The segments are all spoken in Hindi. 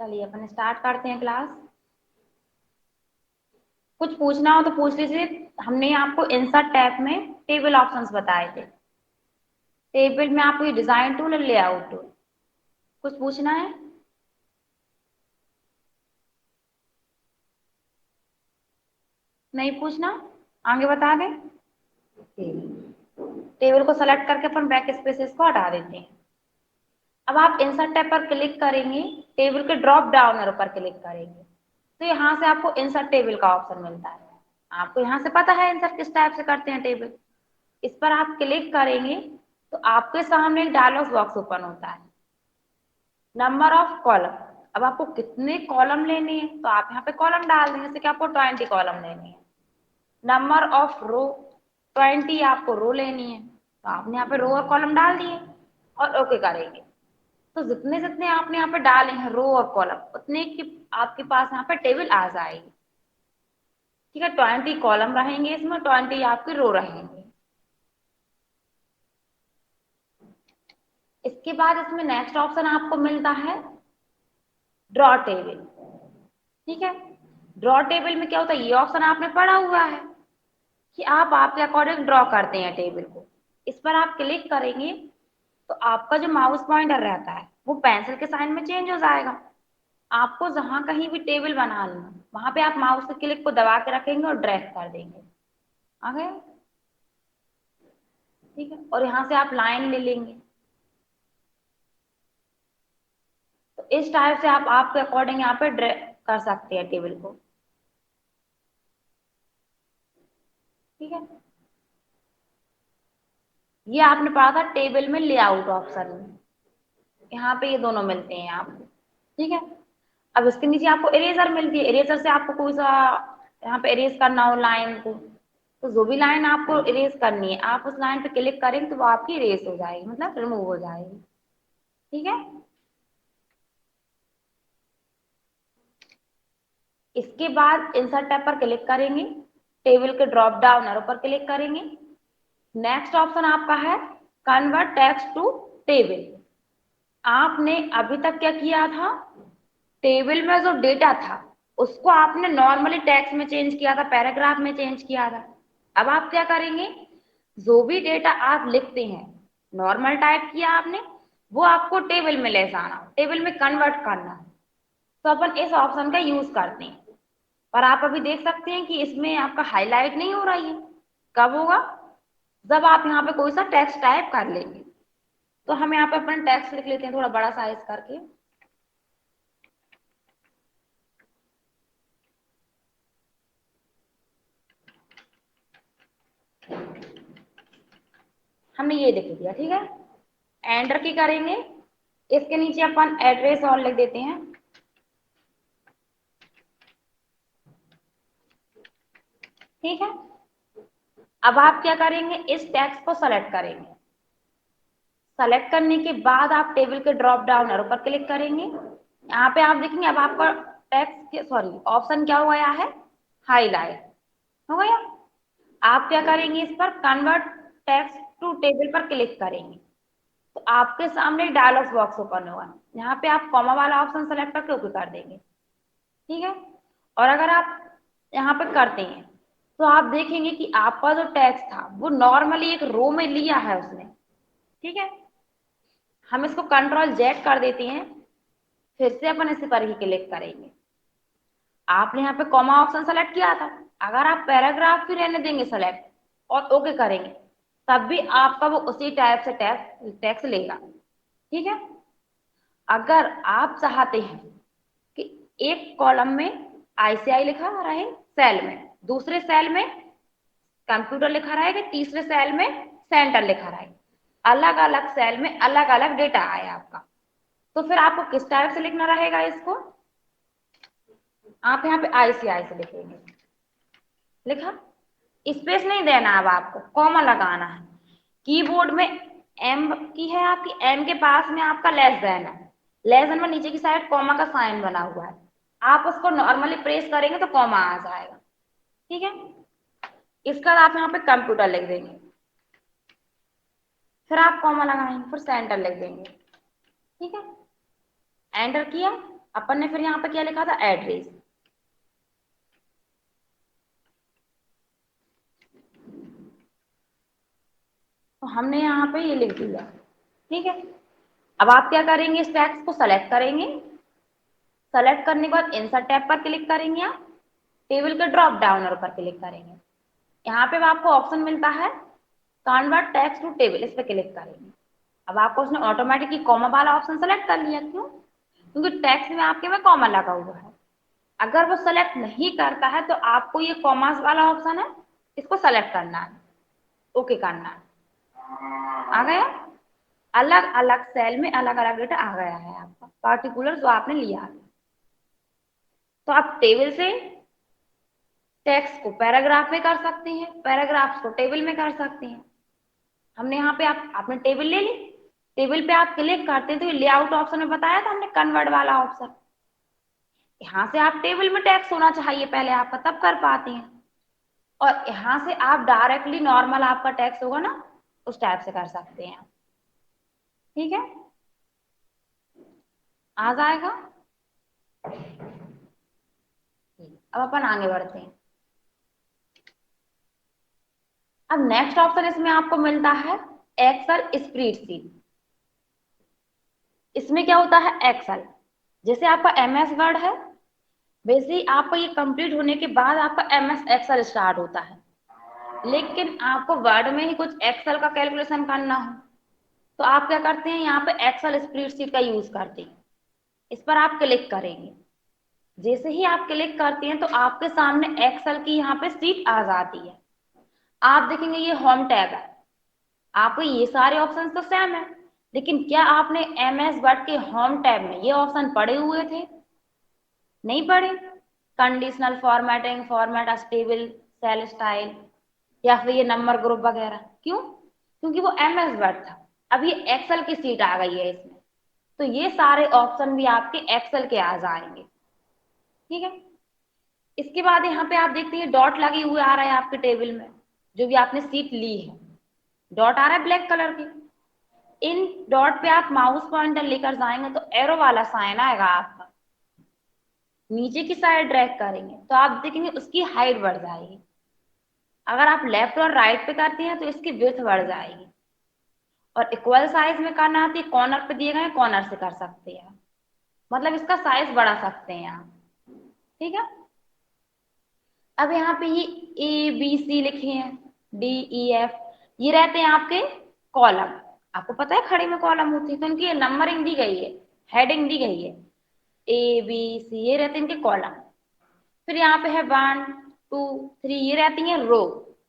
चलिए अपन स्टार्ट करते हैं क्लास। कुछ पूछना हो तो पूछ लीजिए। हमने आपको इंसर्ट टैब में टेबल ऑप्शंस बताए थे। टेबल में आपको ये डिजाइन टूल और लेआउट टूल, कुछ पूछना है? नहीं पूछना? आगे बता दें। टेबल को सेलेक्ट करके अपन बैक स्पेसेस को हटा देते हैं। अब आप इंसर्ट टैब पर क्लिक करेंगे, टेबल के ड्रॉप डाउनर पर क्लिक करेंगे तो यहाँ से आपको इंसर्ट टेबल का ऑप्शन मिलता है। आपको यहाँ से पता है इंसर्ट किस टाइप से करते हैं टेबल। इस पर आप क्लिक करेंगे तो आपके सामने एक डायलॉग बॉक्स ओपन होता है, नंबर ऑफ कॉलम। अब आपको कितने कॉलम लेने हैं तो आप यहाँ पे कॉलम डाल देंगे, जैसे कि आपको 20 कॉलम लेने हैं। नंबर ऑफ रो, 20 आपको रो लेनी है तो आपने यहाँ पे रो और कॉलम डाल दिए और ओके करेंगे। तो जितने जितने आपने यहाँ पे डाले हैं रो और कॉलम, उतने की आपके पास यहाँ पे टेबल आ जाएगी। ठीक है, 20 कॉलम रहेंगे, इसमें 20 आपके रो रहेंगे। इसके बाद इसमें नेक्स्ट ऑप्शन आपको मिलता है ड्रॉ टेबल। ठीक है, ड्रॉ टेबल में क्या होता है, ये ऑप्शन आपने पढ़ा हुआ है कि आप आपके अकॉर्डिंग ड्रॉ करते हैं टेबल को। इस पर आप क्लिक करेंगे तो आपका जो माउस पॉइंटर रहता है वो पेंसिल के साइन में चेंज हो जाएगा। आपको जहां कहीं भी टेबल बनाना वहां पे आप माउस के क्लिक को दबा के रखेंगे और ड्रैग कर देंगे। आ गए? ठीक है, और यहाँ से आप लाइन ले लेंगे। तो इस टाइप से आप आपके अकॉर्डिंग यहाँ पे ड्रैग कर सकते हैं टेबल को। ठीक है, ये आपने पढ़ा था टेबल में लेआउट ऑप्शन में, यहाँ पे ये दोनों मिलते हैं आपको। ठीक है, अब इसके नीचे आपको इरेजर मिलती है। इरेजर से आपको कोई सा यहाँ पे इरेज करना हो लाइन को, तो जो भी लाइन आपको इरेज करनी है आप उस लाइन पे क्लिक करेंगे तो वो आपकी इरेज हो जाएगी, मतलब रिमूव हो जाएगी। ठीक है, इसके बाद इंसर्ट टैब पर क्लिक करेंगे, टेबल के ड्रॉप डाउन एरो पर क्लिक करेंगे। नेक्स्ट ऑप्शन आपका है कन्वर्ट टेक्स्ट टू टेबल। आपने अभी तक क्या किया था, टेबल में जो डेटा था उसको आपने नॉर्मली टेक्स्ट में चेंज किया था, पैराग्राफ में चेंज किया था। अब आप क्या करेंगे, जो भी डेटा आप लिखते हैं नॉर्मल टाइप किया आपने, वो आपको टेबल में ले जाना, टेबल में कन्वर्ट करना। तो अपन इस ऑप्शन का यूज करते हैं। पर आप अभी देख सकते हैं कि इसमें आपका हाईलाइट नहीं हो रही है। कब होगा, जब आप यहाँ पे कोई सा टेक्स्ट टाइप कर लेंगे। तो हम यहाँ पे अपना टेक्स्ट लिख लेते हैं थोड़ा बड़ा साइज करके। हमने ये लिख दिया। ठीक है, एंटर की करेंगे। इसके नीचे अपन एड्रेस और लिख देते हैं। ठीक है, अब आप क्या करेंगे, इस टेक्स्ट को सेलेक्ट करेंगे। सेलेक्ट करने के बाद आप टेबल के ड्रॉप डाउन एरो पर क्लिक करेंगे। यहाँ पे आप देखेंगे अब आपका टेक्स्ट के सॉरी ऑप्शन क्या हो गया है, हाईलाइट हो गया। आप क्या करेंगे, इस पर कन्वर्ट टेक्स्ट टू टेबल पर क्लिक करेंगे तो आपके सामने डायलॉग बॉक्स ओपन होगा। यहाँ पे आप कॉमा वाला ऑप्शन सेलेक्ट करके ओके कर देंगे। ठीक है, और अगर आप यहाँ पे करते हैं तो आप देखेंगे कि आपका जो टेक्स्ट था वो नॉर्मली एक रो में लिया है उसने। ठीक है, हम इसको कंट्रोल जेड कर देते हैं, फिर से अपन इसी पर ही क्लिक करेंगे। आपने यहाँ पे कॉमा ऑप्शन सेलेक्ट किया था, अगर आप पैराग्राफ भी रहने देंगे सेलेक्ट और ओके करेंगे तब भी आपका वो उसी टाइप से टेक्स्ट लेगा। ठीक है, अगर आप चाहते हैं कि एक कॉलम में आईसीआई लिखा रहे सेल में, दूसरे सेल में कंप्यूटर लिखा रहेगा, तीसरे सेल में सेंटर लिखा रहेगा, अलग अलग सेल में अलग अलग डेटा आए आपका, तो फिर आपको किस टाइप से लिखना रहेगा इसको, आप यहाँ पे आईसीआई से लिखेंगे। लिखा, स्पेस नहीं देना, अब आपको कॉमा लगाना है। कीबोर्ड में एम की है आपकी, एम के पास में आपका लेस देन है, लेस देन में नीचे की साइड कॉमा का साइन बना हुआ है, आप उसको नॉर्मली प्रेस करेंगे तो कॉमा आ जाएगा। ठीक है, इसका आप यहाँ पे कंप्यूटर लिख देंगे, फिर आप कॉमा लगाएंगे, फिर सेंटर लिख देंगे। ठीक है, एंटर किया। अपन ने फिर यहाँ पे क्या लिखा था, एड्रेस। तो हमने यहाँ पे ये लिख दिया, ठीक है। अब आप क्या करेंगे, इस टेक्स्ट को सेलेक्ट करेंगे। सेलेक्ट करने के बाद इंसर्ट टैब पर क्लिक करेंगे, आप टेबल के ड्रॉप डाउनर पर क्लिक करेंगे। यहाँ पे आपको ऑप्शन मिलता है कन्वर्ट टेक्स्ट टू टेबल, इस पर क्लिक करेंगे। अब आपको उसने ऑटोमेटिकली कॉमा वाला ऑप्शन सेलेक्ट कर लिया, क्यों? क्योंकि टेक्स्ट में आपके में कॉमा लगा हुआ है। अगर वो सेलेक्ट नहीं करता है तो आपको ये कॉमास वाला ऑप्शन है, इसको सेलेक्ट करना है, ओके करना है। आ गया, अलग अलग सेल में अलग अलग डेटा आ गया है आपका, पार्टिकुलर जो आपने लिया है। तो आप टेबल से टेक्स्ट को पैराग्राफ में कर सकते हैं, पैराग्राफ को टेबल में कर सकते हैं। हमने यहाँ पे आपने टेबल ले ली, टेबल पे आप क्लिक करते हैं तो ये लेआउट ऑप्शन में बताया था हमने, कन्वर्ट वाला ऑप्शन। यहाँ से आप टेबल में टेक्स्ट होना चाहिए पहले आपका, तब कर पाते हैं। और यहाँ से आप डायरेक्टली नॉर्मल आपका टेक्स्ट होगा ना, उस टाइप से कर सकते हैं, ठीक है। आ जाएगा। अब अपन आगे बढ़ते हैं। अब नेक्स्ट ऑप्शन इसमें आपको मिलता है एक्सेल स्प्रेडशीट। इसमें क्या होता है, एक्सेल जैसे आपका एमएस वर्ड है, वैसे ही आपका ये कंप्लीट होने के बाद आपका एमएस एक्सेल स्टार्ट होता है। लेकिन आपको वर्ड में ही कुछ एक्सेल का कैलकुलेशन करना हो तो आप क्या करते हैं, यहाँ पे एक्सेल स्प्रेडशीट का यूज करते हैं। इस पर आप क्लिक करेंगे। जैसे ही आप क्लिक करते हैं तो आपके सामने एक्सेल की यहाँ पे शीट आ जाती है। आप देखेंगे ये होम टैब है, आपको ये सारे ऑप्शन तो सेम है, लेकिन क्या आपने एमएस वर्ड के होम टैब में ये ऑप्शन पढ़े हुए थे? नहीं पढ़े। Conditional formatting, format stable, cell style, या फिर ये नंबर ग्रुप वगैरह, क्यों? क्योंकि वो एमएस वर्ड था। अब ये एक्सेल की सीट आ गई है इसमें, तो ये सारे ऑप्शन भी आपके एक्सेल के आ जाएंगे, ठीक है। इसके बाद यहाँ पे आप देखते हैं डॉट लगे हुए आ रहा है आपके टेबल में, जो भी आपने सीट ली है, डॉट आ रहा है ब्लैक कलर के। इन डॉट पे आप माउस पॉइंटर लेकर जाएंगे तो एरो वाला साइन आएगा आपका, नीचे की साइड ड्रैग करेंगे तो आप देखेंगे उसकी हाइट बढ़ जाएगी। अगर आप लेफ्ट और राइट पे करते हैं तो इसकी विड्थ बढ़ जाएगी। और इक्वल साइज में करना आती है, कॉर्नर पे दिए गए कॉर्नर से कर सकते हैं, मतलब इसका साइज बढ़ा सकते हैं आप, ठीक है। अब यहाँ पे ये ए बी सी लिखे हैं, डी ई एफ, ये रहते हैं आपके कॉलम। आपको पता है खड़े में कॉलम होती है तो इनकी नंबरिंग दी गई है, हेडिंग दी गई है, ए बी सी, ये रहते हैं इनके कॉलम। फिर यहाँ पे है 1 2 3, ये रहती है रो,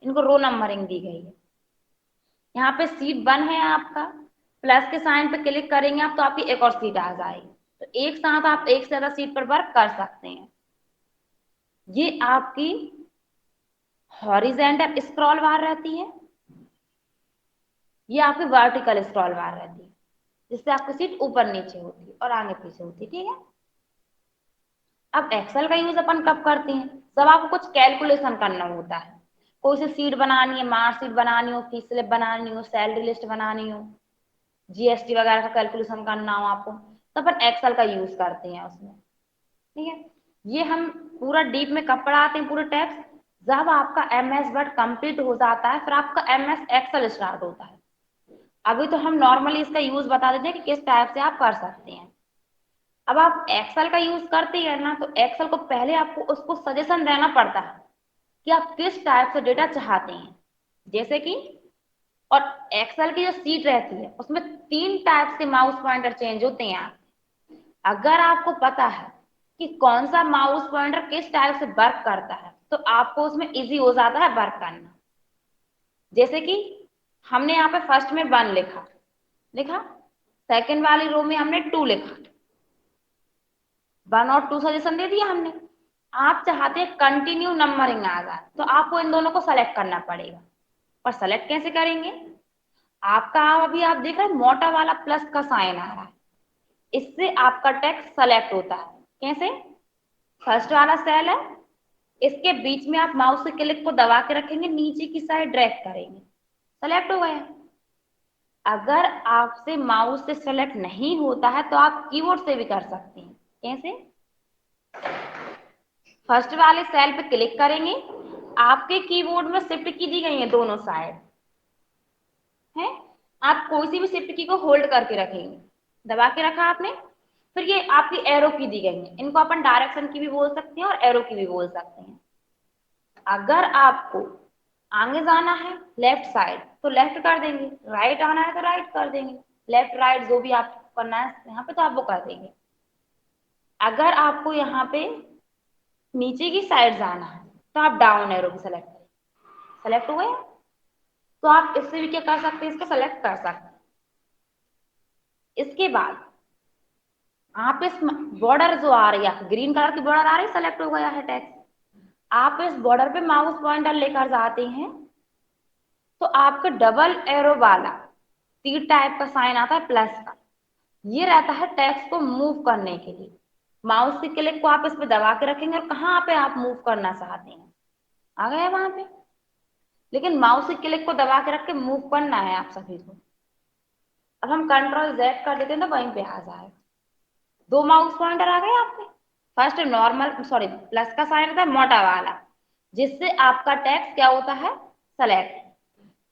इनको रो नंबरिंग दी गई है। यहाँ पे सीट 1 है आपका, प्लस के साइन पे क्लिक करेंगे आप तो आपकी एक और सीट आ जाएगी। तो एक साथ आप एक से ज्यादा सीट पर वर्क कर सकते हैं। ये आपकी हॉरिजेंटल स्क्रॉल बार रहती है, ये आपकी वर्टिकल स्क्रॉल बार रहती है, जिससे आपकी सीट ऊपर नीचे होती है और आगे पीछे होती है, ठीक है। अब एक्सेल का यूज अपन कब करते हैं, जब आपको कुछ कैलकुलेशन करना होता है, कोई सी सीट बनानी है, मार्कशीट बनानी हो, फीस स्लिप बनानी हो, सैलरी लिस्ट बनानी हो, जीएसटी वगैरह का कैलकुलेशन करना हो आपको, तो अपन एक्सेल का यूज करते हैं उसमें, ठीक है। ये हम पूरा डीप में कब पढ़ाते हैं पूरे टेक्स्ट, जब आपका एमएस वर्ड कंप्लीट हो जाता है फिर आपका एमएस एक्सेल स्टार्ट होता है। अभी तो हम नॉर्मली इसका यूज बता देते हैं कि किस टाइप से आप कर सकते हैं। अब आप एक्सेल का यूज करते हैं ना, तो एक्सेल को पहले आपको उसको सजेशन देना पड़ता है कि आप किस टाइप से डेटा चाहते हैं, जैसे कि, और एक्सेल की जो सीट रहती है उसमें 3 टाइप से माउस पॉइंटर चेंज होते हैं। अगर आपको पता है कि कौन सा माउस पॉइंटर किस टाइप से वर्क करता है तो आपको उसमें इजी हो जाता है वर्क करना। जैसे कि हमने यहाँ पे फर्स्ट में 1 लिखा लिखा, सेकंड वाली रो में हमने 2 लिखा, 1 और 2 सजेशन दे दिया हमने। आप चाहते हैं कंटिन्यू नंबरिंग आ जाए तो आपको इन दोनों को सेलेक्ट करना पड़ेगा। और सेलेक्ट कैसे करेंगे, आपका अभी आप देख रहे हैं मोटा वाला प्लस का साइन आ रहा है, इससे आपका टेक्स्ट सेलेक्ट होता है। कैसे, फर्स्ट वाला सेल है, इसके बीच में आप माउस के क्लिक को दबा के रखेंगे, नीचे की साइड ड्रैग करेंगे, सेलेक्ट हो गया। अगर आपसे माउस से सेलेक्ट नहीं होता है तो आप कीबोर्ड से भी कर सकते हैं, कैसे? फर्स्ट वाले सेल पे क्लिक करेंगे, आपके कीबोर्ड में शिफ्ट की दी गई है दोनों साइड है, आप कोई सी भी शिफ्ट की को होल्ड करके रखेंगे, दबा के रखा आपने, फिर ये आपकी एरो की दी गई है, इनको अपन डायरेक्शन की भी बोल सकते हैं और एरो की भी बोल सकते हैं। अगर आपको आगे जाना है लेफ्ट साइड तो लेफ्ट कर देंगे, राइट आना है तो राइट कर देंगे, लेफ्ट राइट जो भी आपको करना है यहाँ पे तो आप वो कर देंगे। अगर आपको यहाँ पे नीचे की साइड जाना है तो आप डाउन एरो को सेलेक्ट करें, सेलेक्ट हुए तो आप इससे भी क्या कर सकते हैं, इसको सेलेक्ट कर सकते हैं। इसके बाद आप इस बॉर्डर जो आ रही है ग्रीन कलर की बॉर्डर आ रही है, सेलेक्ट हो गया है टेक्स्ट, आप इस बॉर्डर पे माउस पॉइंटर लेकर जाते हैं तो आपका डबल एरो वाला तीर टाइप का साइन आता है प्लस का, ये रहता है टेक्स्ट को मूव करने के लिए। माउस के क्लिक को आप इस पे दबा के रखेंगे और कहाँ पे आप मूव करना चाहते हैं आ गया वहां पे, लेकिन माउस के क्लिक को दबा के रख के मूव करना है आप सभी को। अब हम कंट्रोल जेड कर देते हैं तो वहीं पे आ जाएगा, दो माउस पॉइंटर आ गए आपके। फर्स्ट नॉर्मल सॉरी प्लस का साइन होता है मोटा वाला, जिससे आपका टेक्स्ट क्या होता है सेलेक्ट,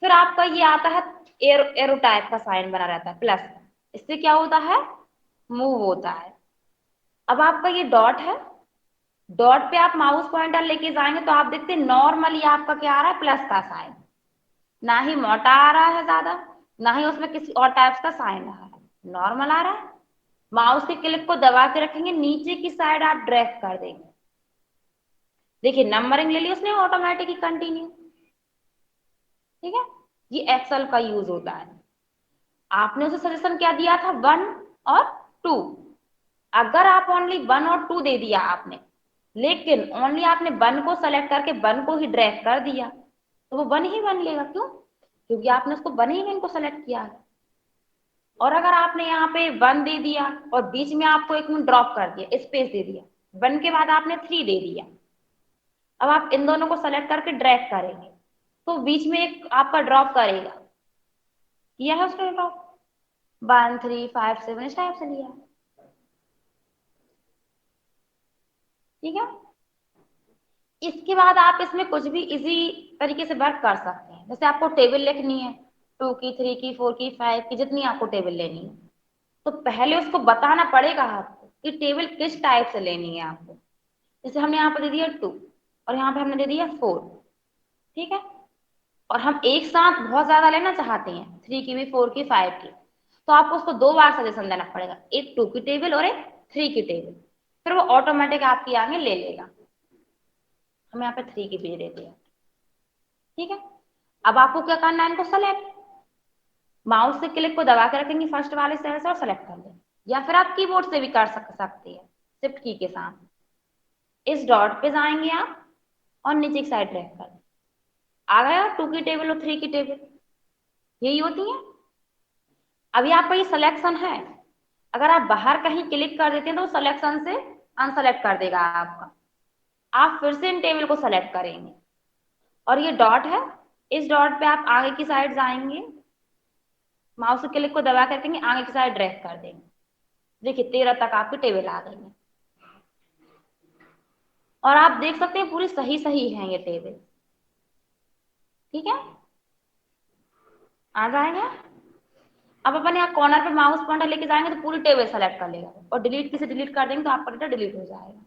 फिर आपका ये आता है एरो एरो टाइप का साइन बना रहता है प्लस, इससे क्या होता है मूव होता है। अब आपका ये डॉट है, डॉट पे आप माउस पॉइंटर लेके जाएंगे तो आप देखते हैं नॉर्मली आपका क्या आ रहा है प्लस का साइन, ना ही मोटा आ रहा है ज्यादा, ना ही उसमें किसी और टाइप्स का साइन आ रहा है, नॉर्मल आ रहा है। माउस के क्लिक को दबा के रखेंगे, नीचे की साइड आप ड्रैग कर देंगे, देखिए नंबरिंग ले ली उसने ऑटोमेटिक ही कंटिन्यू, ठीक है। ये एक्सेल का यूज होता है। आपने उसे सजेशन क्या दिया था 1 और 2, अगर आप ओनली 1 और 2 दे दिया आपने, लेकिन ओनली आपने 1 को सेलेक्ट करके 1 को ही ड्रैग कर दिया तो वो 1 ही बन लेगा, क्यों? क्योंकि आपने उसको 1 ही 1 को सेलेक्ट किया है। और अगर आपने यहाँ पे 1 दे दिया और बीच में आपको एक मिनट ड्रॉप कर दिया, स्पेस दे दिया, 1 के बाद आपने 3 दे दिया, अब आप इन दोनों को सेलेक्ट करके ड्रैग करेंगे तो बीच में एक आपका ड्रॉप करेगा, किया है उसने ड्रॉप 1 3 5 7 इस टाइप से लिया, ठीक है। इसके बाद आप इसमें कुछ भी इजी तरीके से वर्क कर सकते हैं, जैसे आपको टेबल लिखनी है 2 की 3 की 4 की 5 की जितनी आपको टेबल लेनी है, तो पहले उसको बताना पड़ेगा आपको कि टेबल किस टाइप से लेनी है आपको। जैसे हमने यहाँ पर दे दिया 2 और यहाँ पे हमने दे दिया 4, ठीक है, और हम एक साथ बहुत ज्यादा लेना चाहते हैं 3 की भी 4 की 5 की, तो आपको उसको 2 बार सजेशन देना पड़ेगा, एक 2 की टेबल और एक 3 की टेबल, फिर वो ऑटोमेटिक आपकी आगे ले लेगा। हम यहाँ पे 3 की भी दे दिया, ठीक है। अब आपको क्या करना है, इनको सेलेक्ट, माउस से क्लिक को दबा के रखेंगे फर्स्ट वाले सेल से और सेलेक्ट कर लेंगे, या फिर आप कीबोर्ड से भी कर सकते हैं शिफ्ट की के साथ। इस डॉट पे जाएंगे आप और नीचे की साइड ड्रैग कर, आ गया 2 की टेबल और 3 की टेबल, यही होती है। अभी आपका ये सिलेक्शन है, अगर आप बाहर कहीं क्लिक कर देते हैं तो सिलेक्शन से अनसेलेक्ट कर देगा आपका, आप फिर से इन टेबल को सेलेक्ट करेंगे और ये डॉट है, इस डॉट पे आप आगे की साइड जाएंगे, माउस के क्लिक को दबा करके आगे की साइड ड्रैग कर देंगे, देखिए 13 तक आपकी टेबल आ गई है, और आप देख सकते हैं पूरी सही सही है ये टेबल, ठीक है। आ जाएगा, अब अपन यहाँ कॉर्नर पे माउस पॉइंटर लेके जाएंगे तो पूरी टेबल सेलेक्ट कर लेगा, और डिलीट की से डिलीट कर देंगे तो आपका डेटा डिलीट हो जाएगा।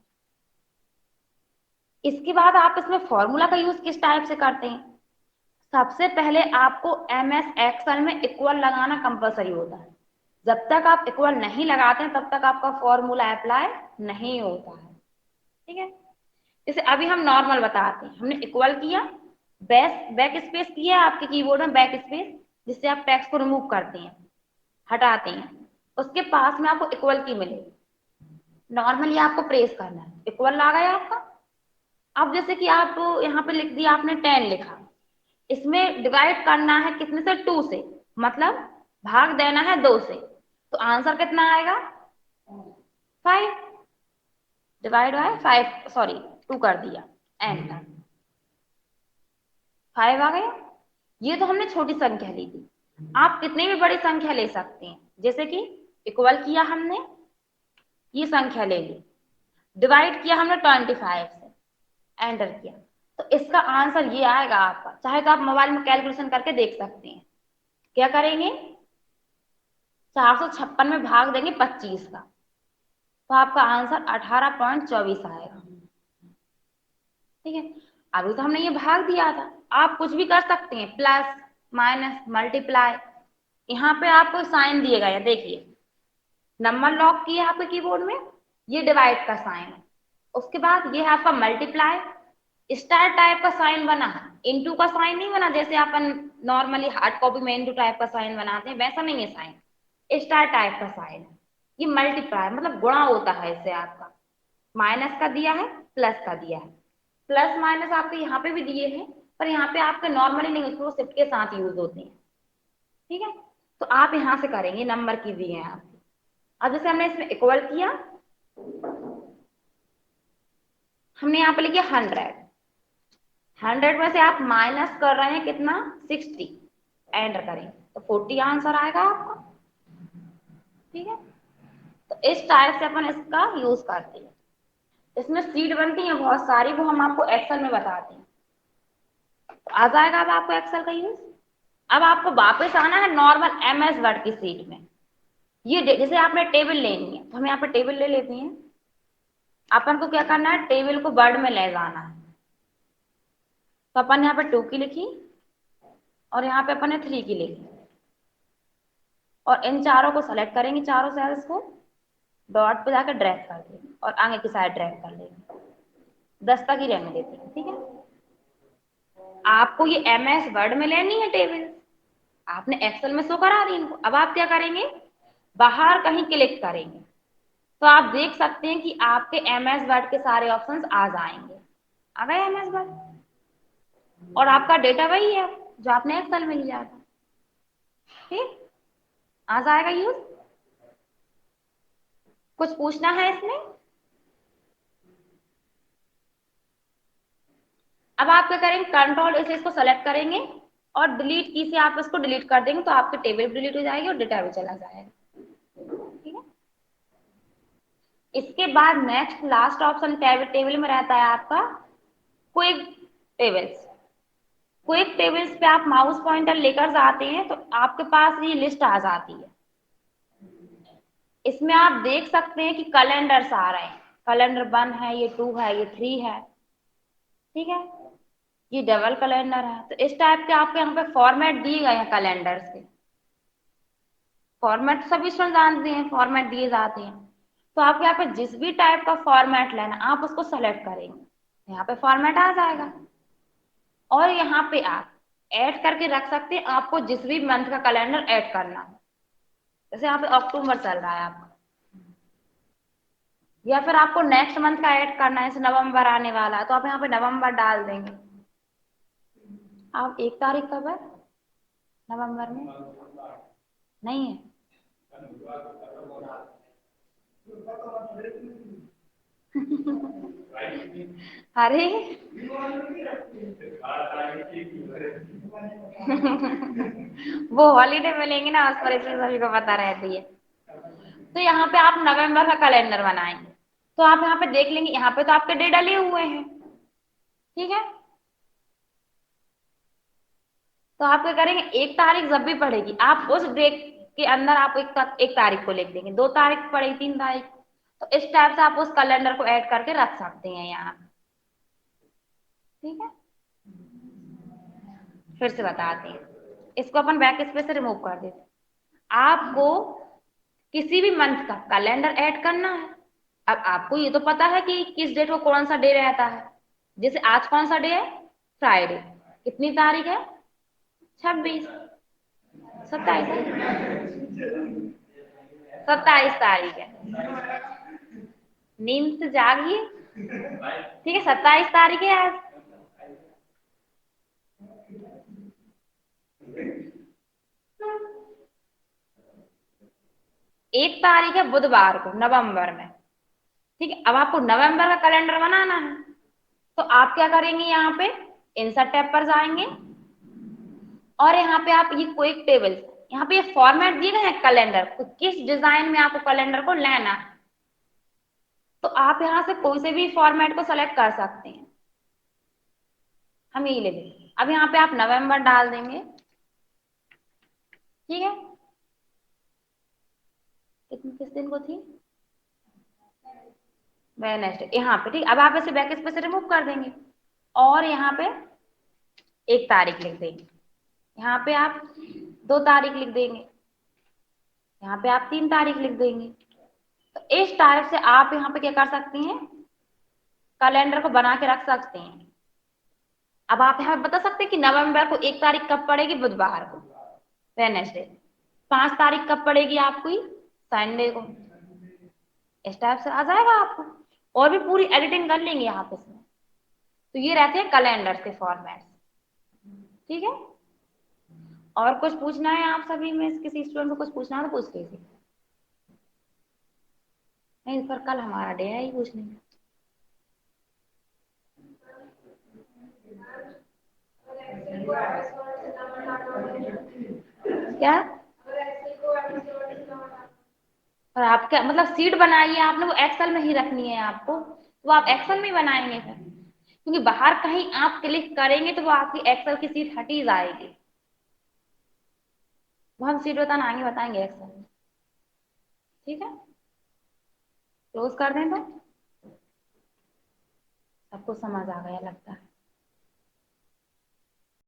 इसके बाद आप इसमें फॉर्मूला का यूज किस टाइप से करते हैं, सबसे पहले आपको MS एक्सेल में इक्वल लगाना कंपलसरी होता है, जब तक आप इक्वल नहीं लगाते हैं तब तक आपका फॉर्मूला अप्लाई नहीं होता है, ठीक है। जैसे अभी हम नॉर्मल बताते हैं, हमने इक्वल किया, बैक स्पेस किया आपके कीबोर्ड में बैक स्पेस, जिससे आप टेक्स्ट को रिमूव करते हैं हटाते हैं, उसके पास में आपको इक्वल की मिलेगी, नॉर्मली आपको प्रेस करना है, इक्वल आ गया आपका। अब जैसे कि आप यहाँ पे लिख दिया आपने 10 लिखा, इसमें डिवाइड करना है कितने से 2 से, मतलब भाग देना है 2 से, तो आंसर कितना आएगा 5, डिवाइड बाय 5 सॉरी 2 कर दिया, एंटर, 5 आ गया। ये तो हमने छोटी संख्या ली थी, आप कितनी भी बड़ी संख्या ले सकते हैं, जैसे कि इक्वल किया हमने ये संख्या ले ली, डिवाइड किया हमने 25 से, एंटर किया, तो इसका आंसर ये आएगा आपका। चाहे तो आप मोबाइल में कैलकुलेशन करके देख सकते हैं। क्या करेंगे, 456 में भाग देंगे 25 का, तो आपका आंसर 18.24 आएगा। ठीक है, अभी तो हमने ये भाग दिया था, आप कुछ भी कर सकते हैं, प्लस माइनस मल्टीप्लाई, यहाँ पे आपको साइन दिएगा, या देखिए नंबर लॉक किया आपके कीबोर्ड में, ये डिवाइड का साइन है, उसके बाद ये है आपका मल्टीप्लाई, स्टार टाइप का साइन बना है, इनटू का साइन नहीं बना, जैसे अपन नॉर्मली हार्ड कॉपी में इनटू टाइप का साइन बनाते हैं, वैसा नहीं है साइन, स्टार टाइप का साइन है। ये मल्टीप्लाई मतलब गुणा होता है इससे आपका, माइनस का दिया है, प्लस का दिया है, प्लस माइनस आपके यहाँ पे भी दिए हैं, पर यहाँ पे आपके नॉर्मली नहीं, उसको शिफ्ट के साथ यूज होते हैं। ठीक है, तो आप यहाँ से करेंगे, नंबर की दिए हैं आपके। अब जैसे हमने इसमें इक्वल किया, हमने यहाँ पे लिखा 100 में से आप माइनस कर रहे हैं कितना, 60, एंटर करें तो 40 आंसर आएगा आपका। ठीक है, तो इस टाइप से अपन इसका यूज करते हैं। इसमें सीट बनती है बहुत सारी, वो हम आपको एक्सेल में बताते हैं, तो आ जाएगा अब आपको एक्सेल का यूज। अब आपको वापस आना है नॉर्मल MS वर्ड की सीट में। ये जैसे आपने टेबल लेनी है, तो हम यहाँ पे टेबल ले लेते हैं। अपन को क्या करना है, टेबल को वर्ड में ले जाना है, तो अपन यहाँ पे 2 की लिखी, और यहाँ पे अपन ने 3 की लिखी, और इन चारों को सेलेक्ट करेंगे, चारों सेल्स को डॉट पे जाकर ड्रैग कर देंगे, और आगे की साइड ड्रैग कर लेंगे, 10 तक ही रहने देते हैं। ठीक है, आपको ये MS वर्ड में लेनी है टेबल, आपने एक्सेल में शो करा दी इनको। अब आप क्या करेंगे, बाहर कहीं क्लिक करेंगे, तो आप देख सकते हैं कि आपके MS वर्ड के सारे ऑप्शंस आ जाएंगे। आ गए MS वर्ड, और आपका डेटा वही है जो आपने एक्सेल में लिया था। ठीक, आ जाएगा यूज। कुछ पूछना है इसमें? अब आप क्या करेंगे, कंट्रोल से इसको सेलेक्ट करेंगे, और डिलीट की से आप इसको डिलीट कर देंगे, तो आपकी टेबल डिलीट हो जाएगी और डेटा भी चला जाएगा। ठीक है, इसके बाद नेक्स्ट लास्ट ऑप्शन टेबल में रहता है आपका क्विक टेबल्स। क्विक टेबल्स पे आप माउस पॉइंटर लेकर जाते हैं, तो आपके पास ये लिस्ट आ जाती है। इसमें आप देख सकते हैं कि कैलेंडर्स आ रहे हैं, कैलेंडर 1 है, ये 2 है, ये 3 है। ठीक है, ये डबल कैलेंडर है। तो इस टाइप के आपके यहाँ पे फॉर्मेट दिए गए हैं कैलेंडर्स के। फॉर्मेट सभी स्टूडेंट जानते हैं, फॉर्मेट दिए जाते हैं, तो आपको यहाँ पे जिस भी टाइप का फॉर्मेट लेना आप उसको सेलेक्ट करेंगे, यहाँ पे फॉर्मेट आ जाएगा, और यहाँ पे आप ऐड करके रख सकते हैं, आपको जिस भी मंथ का कैलेंडर ऐड करना हो। जैसे यहाँ पे अक्टूबर चल रहा है आपका, या फिर आपको नेक्स्ट मंथ का ऐड करना है, जैसे नवंबर आने वाला है, तो आप यहाँ पे नवंबर डाल देंगे। आप 1 तारीख कब है नवंबर में? नहीं है? अरे वो हॉलीडे मिलेंगे ना, उस पर इसलिए सभी को पता रहती है। तो यहाँ पे आप नवंबर का कैलेंडर बनाएंगे, तो आप यहाँ पे देख लेंगे, यहाँ पे तो आपके डे डले हुए हैं। ठीक है, तो आप क्या करेंगे, 1 तारीख जब भी पड़ेगी आप उस डे के अंदर आप 1 तारीख को लिख देंगे, 2 तारीख पड़ेगी, 3 तारीख, तो इस टाइप से आप उस कैलेंडर को ऐड करके रख सकते हैं यहाँ। ठीक है, फिर से बताते हैं, इसको अपन बैक स्पेस से रिमूव कर देते हैं। आपको किसी भी मंथ का कैलेंडर ऐड करना है। अब आपको ये तो पता है कि किस डेट को कौन सा डे रहता है, जैसे आज कौन सा डे है, फ्राइडे, कितनी तारीख है, 26, 27, 27 तारीख है। नींद से जागिए। ठीक है, 27 तारीख है आज। 1 तारीख है बुधवार को नवंबर में। ठीक है, अब आपको नवंबर का कैलेंडर बनाना है, तो आप क्या करेंगे, यहाँ पे इंसर्ट टैब पर जाएंगे, और यहाँ पे आप ये क्विक टेबल, यहाँ पे ये फॉर्मेट दिए गए हैं कैलेंडर को, किस डिजाइन में आपको कैलेंडर को लेना है, तो आप यहाँ से कोई से भी फॉर्मेट को सेलेक्ट कर सकते हैं। हम यही ले लेंगे। अब यहाँ पे आप नवंबर डाल देंगे, ठीक है। किस दिन को थी, वेडनेसडे, यहाँ पे ठीक। अब आप ऐसे बैक स्पेस से रिमूव कर देंगे और यहाँ पे 1 तारीख लिख देंगे, यहाँ पे आप 2 तारीख लिख देंगे, यहाँ पे आप 3 तारीख लिख देंगे। तो इस टाइप से आप यहाँ पे क्या कर सकते हैं, कैलेंडर को बना के रख सकते हैं। अब आप यहाँ बता सकते हैं कि नवंबर को 1 तारीख कब पड़ेगी, बुधवार को, वेडनेसडे। 5 तारीख कब पड़ेगी आपको, संडे को। इस टाइप से आ जाएगा आपको, और भी पूरी एडिटिंग कर लेंगे आप इसमें। तो ये रहते हैं कैलेंडर के फॉर्मेट, ठीक है। और कुछ पूछना है आप सभी में, किसी स्टूडेंट को कुछ पूछना है तो पूछ लीजिए। नहीं, पर कल हमारा डे है ही पूछने का। क्या, और आप क्या मतलब सीट बनाइए आपने, वो एक्सेल में ही रखनी है आपको, तो आप एक्सेल में ही बनाएंगे फिर, क्योंकि बाहर कहीं आप क्लिक करेंगे तो वो आपकी एक्सेल की सीट हटी जाएगी। वो हम सीट बताना आगे बताएंगे एक्सेल में, ठीक है। क्लोज कर दें तो सबको समझ आ गया लगता है।